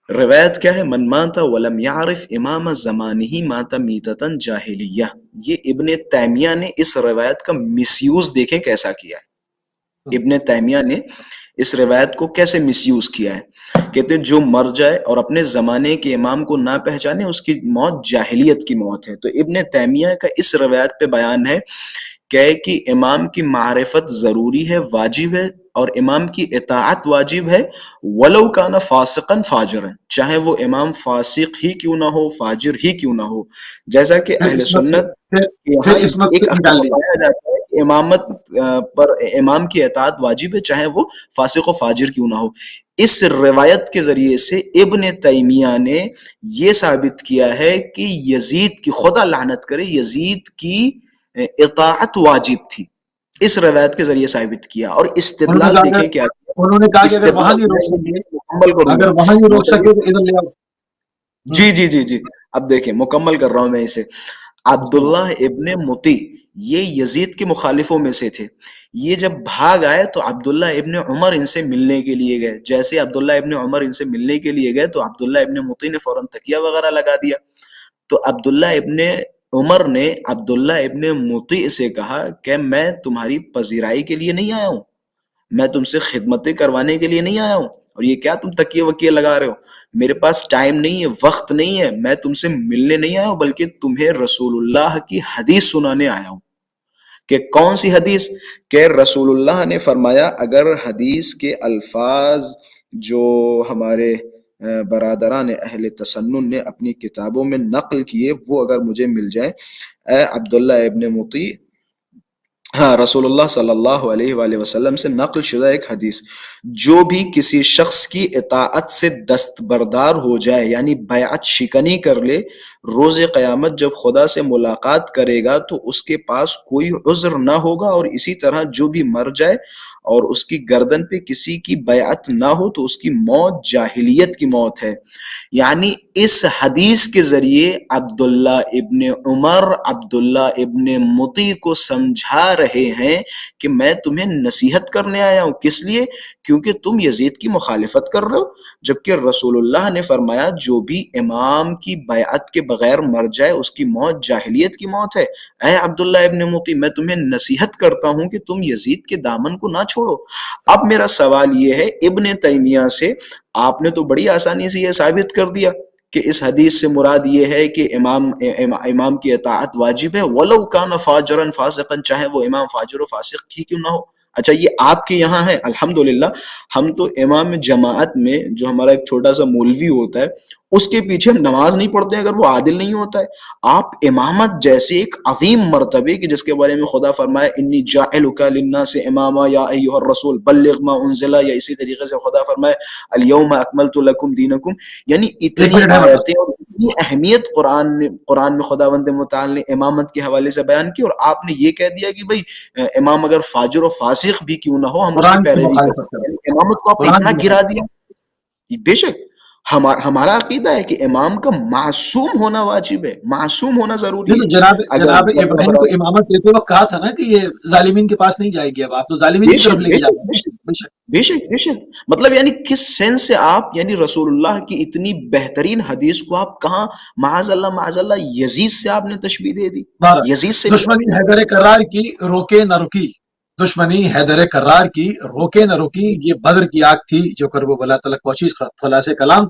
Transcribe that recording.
روایت کیا ہے؟ من ماتا ولم یعرف امام زمانہ ماتا میتتن جاہلیہ. یہ ابن تیمیہ نے اس روایت کا مس یوز دیکھیں کیسا کیا ہے. ابن تیمیہ نے اس روایت کو کیسے مس یوز کیا ہے. کہتے ہیں جو مر جائے اور اپنے زمانے کے امام کو نہ پہچانے اس کی موت جاہلیت کی موت ہے. تو ابن تیمیہ کا اس روایت پہ بیان ہے کہ امام کی معرفت ضروری ہے، واجب ہے، اور امام کی اطاعت واجب ہے، ولو کانا فاسقا فاجرا، چاہے وہ امام فاسق ہی کیوں نہ ہو، فاجر ہی کیوں نہ ہو. جیسا کہ پھر اہل عصمت سے سنت پھر یہاں عصمت سے ایک عقیدہ نکال لیجیے. پایا جاتا ہے کہ امامت پر امام کی اطاعت واجب ہے، چاہے وہ فاسق و فاجر کیوں نہ ہو. اس روایت کے ذریعے سے ابن تیمیہ نے یہ ثابت کیا ہے کہ یزید کی، خدا لعنت کرے، یزید کی اطاعت واجب تھی. اس روایت کے ذریعے ثابت کیا. اور انہوں نے استدلال کہا دیکھیں کہ کیا کیا. انہوں نے کہا کہ اگر وہاں استدلال نہیں روک میں سکے، مکمل کروں گا. اگر وہاں نہیں روک مدنی سکے تو ادھر لے آؤ. جی جی جی جی اب دیکھیں، مکمل کر رہا ہوں میں اسے. بسم اللہ. عبداللہ ابن مطی یہ یزید کے مخالفوں میں سے تھے. یہ جب بھاگ آئے تو عبداللہ ابن عمر ان سے ملنے کے لیے گئے. جیسے عبداللہ ابن عمر ان سے ملنے کے لیے گئے تو عبداللہ ابن مطی نے فوراً تکیہ وغیرہ لگا دیا. تو عبداللہ ابن عمر نے عبداللہ ابن مطیع سے کہا کہ میں تمہاری پذیرائی کے لیے نہیں آیا ہوں، میں تم سے خدمتیں کروانے کے لیے نہیں آیا ہوں، اور یہ کیا تم تکیے وکیے لگا رہے ہو؟ میرے پاس ٹائم نہیں ہے، وقت نہیں ہے، میں تم سے ملنے نہیں آیا ہوں بلکہ تمہیں رسول اللہ کی حدیث سنانے آیا ہوں. کہ کون سی حدیث؟ کہ رسول اللہ نے فرمایا اگر حدیث کے الفاظ جو ہمارے برادران اہل تسنن نے اپنی کتابوں میں نقل کیے وہ اگر مجھے مل جائیں، اے عبداللہ ابن مطیع، ہاں رسول اللہ صلی اللہ علیہ وآلہ وسلم سے نقل شدہ ایک حدیث، جو بھی کسی شخص کی اطاعت سے دستبردار ہو جائے یعنی بیعت شکنی کر لے، روز قیامت جب خدا سے ملاقات کرے گا تو اس کے پاس کوئی عذر نہ ہوگا. اور اسی طرح جو بھی مر جائے اور اس کی گردن پہ کسی کی بیعت نہ ہو تو اس کی موت جاہلیت کی موت ہے. یعنی اس حدیث کے ذریعے عبداللہ ابن عمر عبداللہ ابن مطیع کو سمجھا رہے ہیں کہ میں تمہیں نصیحت کرنے آیا ہوں. کس لیے؟ کیونکہ تم یزید کی مخالفت کر رہے ہو، جبکہ رسول اللہ نے فرمایا جو بھی امام کی بیعت کے بغیر مر جائے اس کی موت جاہلیت کی موت ہے. اے عبداللہ ابن مطیع، میں تمہیں نصیحت کرتا ہوں کہ تم یزید کے دامن کو نہ چھوڑو. اب میرا سوال یہ ہے ابن تیمیہ سے، آپ نے تو بڑی آسانی سے یہ ثابت کر دیا کہ اس حدیث سے مراد یہ ہے کہ امام کی اطاعت واجب ہے، ولو کان فاجرا فاسقا، چاہے وہ امام فاجر و فاسق ہی کیوں نہ ہو. اچھا یہ آپ کے یہاں ہے؟ الحمدللہ ہم تو امام جماعت میں جو ہمارا ایک چھوٹا سا مولوی ہوتا ہے اس کے پیچھے ہم نماز نہیں پڑھتے اگر وہ عادل نہیں ہوتا ہے. آپ امامت جیسے ایک عظیم مرتبے کہ جس کے بارے میں خدا فرمایا انی جاعلک للناس اماما یا ایھا الرسول بلغ ما انزل، یا اسی طریقے سے خدا فرمایا الیوم اکملت لکم دینکم. یعنی ایک اتنی منٹ ہے میرے پاس. آیتیں اور اتنی اہمیت قرآن میں خداوند متعال نے امامت کے حوالے سے بیان کی، اور آپ نے یہ کہہ دیا کہ بھئی امام اگر فاجر و فاسق بھی کیوں نہ ہو ہم اس کی قرآن کی پیروی کر مخالفت سکتے کر ہیں. یعنی امامت کو آپ نے قرآن اتنا کی گرا مخالفت. دیا. بے شک ہمارا عقیدہ ہے کہ امام کا معصوم ہونا واجب ہے، معصوم ہونا ضروری یہ ہے. تو جناب اگر جناب ابراہیم کو امامت دیتے وقت کہا تھا نا کہ یہ ظالمین کے پاس نہیں جائے گی، اب آپ تو ظالمین بے کی طرف شک لے بے کے جا شک رہے بے ہیں. شک بے شک. بے شک بے شک مطلب یعنی کس سینس سے آپ یعنی رسول اللہ کی اتنی بہترین حدیث کو آپ کہاں معاذ اللہ یزید سے آپ نے تشبیہ دے دی، بارہ یزید سے بھی. دشمنی حیدر کرار کی روکے نہ رکی، دشمنی حیدر کرار کی روکے نہ رکی، یہ بدر کی آگ تھی جو کرب و بلا تلک پہنچی. خلاصے کلام